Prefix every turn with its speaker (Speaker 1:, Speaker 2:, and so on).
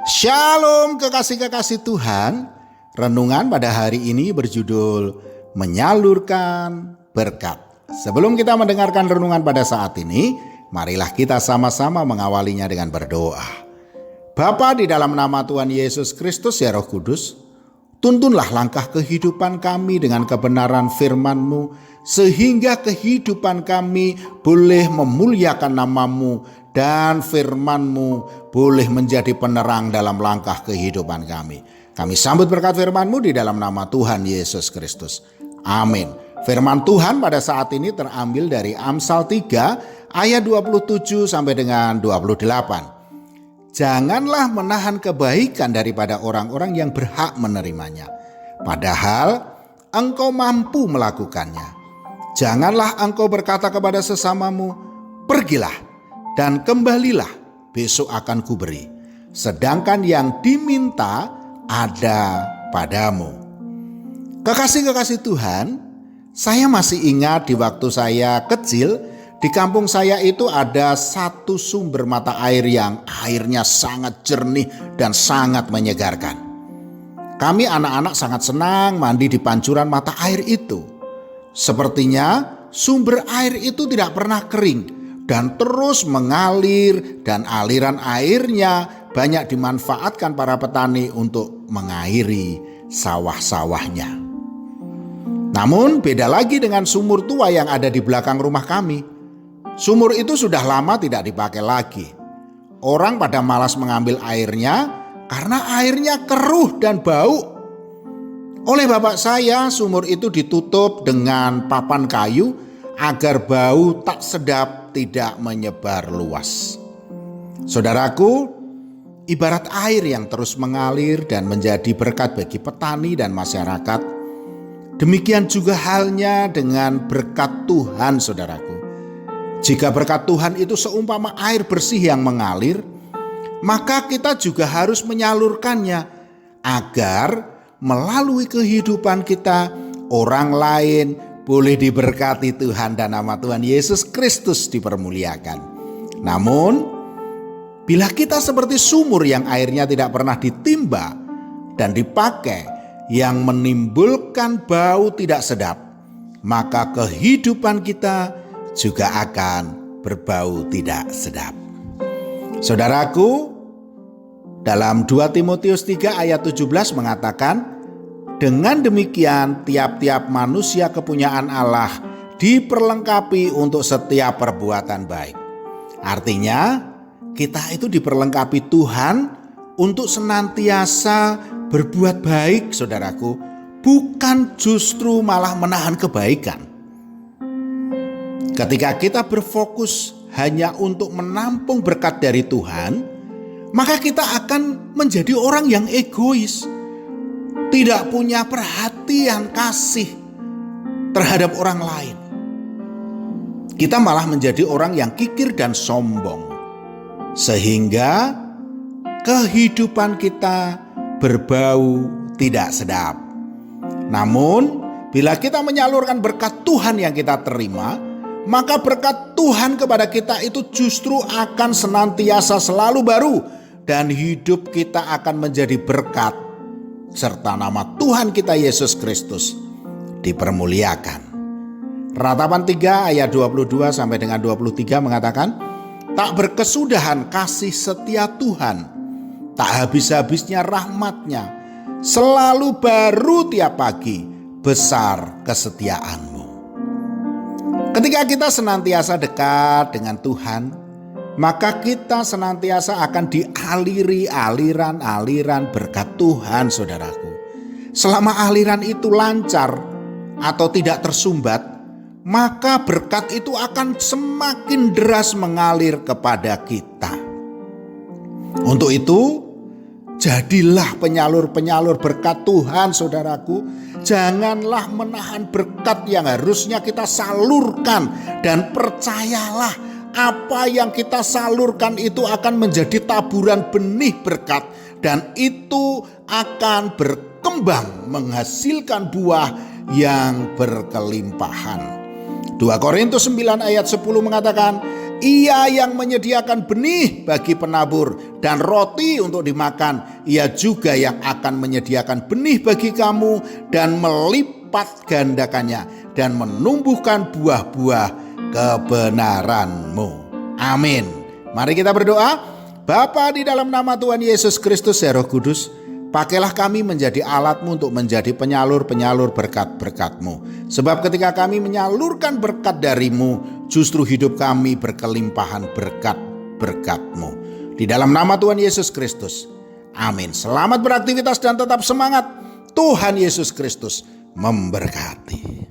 Speaker 1: Shalom kekasih-kekasih Tuhan. Renungan pada hari ini berjudul Menyalurkan Berkat. Sebelum kita mendengarkan renungan pada saat ini, marilah kita sama-sama mengawalinya dengan berdoa. Bapa, di dalam nama Tuhan Yesus Kristus ya Roh Kudus, tuntunlah langkah kehidupan kami dengan kebenaran firman-Mu, sehingga kehidupan kami boleh memuliakan nama-Mu dan firman-Mu boleh menjadi penerang dalam langkah kehidupan kami. Kami sambut berkat firman-Mu di dalam nama Tuhan Yesus Kristus. Amin. Firman Tuhan pada saat ini terambil dari Amsal 3 ayat 27 sampai dengan 28. Janganlah menahan kebaikan daripada orang-orang yang berhak menerimanya, padahal engkau mampu melakukannya. Janganlah engkau berkata kepada sesamamu, pergilah dan kembalilah, besok akan kuberi, sedangkan yang diminta ada padamu. Kekasih-kekasih Tuhan, saya masih ingat di waktu saya kecil, di kampung saya itu ada satu sumber mata air yang airnya sangat jernih dan sangat menyegarkan. Kami anak-anak sangat senang mandi di pancuran mata air itu. Sepertinya sumber air itu tidak pernah kering dan terus mengalir, dan aliran airnya banyak dimanfaatkan para petani untuk mengairi sawah-sawahnya. Namun beda lagi dengan sumur tua yang ada di belakang rumah kami. Sumur itu sudah lama tidak dipakai lagi. Orang pada malas mengambil airnya karena airnya keruh dan bau. Oleh bapak saya, sumur itu ditutup dengan papan kayu agar bau tak sedap tidak menyebar luas. Saudaraku, ibarat air yang terus mengalir dan menjadi berkat bagi petani dan masyarakat, demikian juga halnya dengan berkat Tuhan, saudaraku. Jika berkat Tuhan itu seumpama air bersih yang mengalir, maka kita juga harus menyalurkannya agar melalui kehidupan kita orang lain boleh diberkati Tuhan dan nama Tuhan Yesus Kristus dipermuliakan. Namun, bila kita seperti sumur yang airnya tidak pernah ditimba dan dipakai, yang menimbulkan bau tidak sedap, maka kehidupan kita juga akan berbau tidak sedap. Saudaraku, dalam 2 Timotius 3 ayat 17 mengatakan, dengan demikian tiap-tiap manusia kepunyaan Allah diperlengkapi untuk setiap perbuatan baik. Artinya, kita itu diperlengkapi Tuhan untuk senantiasa berbuat baik, saudaraku, bukan justru malah menahan kebaikan. Ketika kita berfokus hanya untuk menampung berkat dari Tuhan, maka kita akan menjadi orang yang egois, tidak punya perhatian kasih terhadap orang lain. Kita malah menjadi orang yang kikir dan sombong, sehingga kehidupan kita berbau tidak sedap. Namun, bila kita menyalurkan berkat Tuhan yang kita terima, maka berkat Tuhan kepada kita itu justru akan senantiasa selalu baru, dan hidup kita akan menjadi berkat, serta nama Tuhan kita Yesus Kristus dipermuliakan. Ratapan 3 ayat 22 sampai dengan 23 mengatakan, tak berkesudahan kasih setia Tuhan, tak habis-habisnya rahmatnya, selalu baru tiap pagi, besar kesetiaan-Mu. Ketika kita senantiasa dekat dengan Tuhan, maka kita senantiasa akan dialiri aliran-aliran berkat Tuhan, saudaraku. Selama aliran itu lancar atau tidak tersumbat, maka berkat itu akan semakin deras mengalir kepada kita. Untuk itu, jadilah penyalur-penyalur berkat Tuhan, saudaraku. Janganlah menahan berkat yang harusnya kita salurkan, dan percayalah, apa yang kita salurkan itu akan menjadi taburan benih berkat, dan itu akan berkembang menghasilkan buah yang berkelimpahan. 2 Korintus 9 ayat 10 mengatakan, Ia yang menyediakan benih bagi penabur dan roti untuk dimakan. Ia juga yang akan menyediakan benih bagi kamu dan melipat gandakannya dan menumbuhkan buah-buah kebenaranmu. Amin. Mari kita berdoa. Bapa, di dalam nama Tuhan Yesus Kristus ya Roh Kudus, pakailah kami menjadi alat-Mu untuk menjadi penyalur-penyalur berkat-berkat-Mu. Sebab ketika kami menyalurkan berkat dari-Mu, justru hidup kami berkelimpahan berkat-berkat-Mu. Di dalam nama Tuhan Yesus Kristus. Amin. Selamat beraktivitas dan tetap semangat. Tuhan Yesus Kristus memberkati.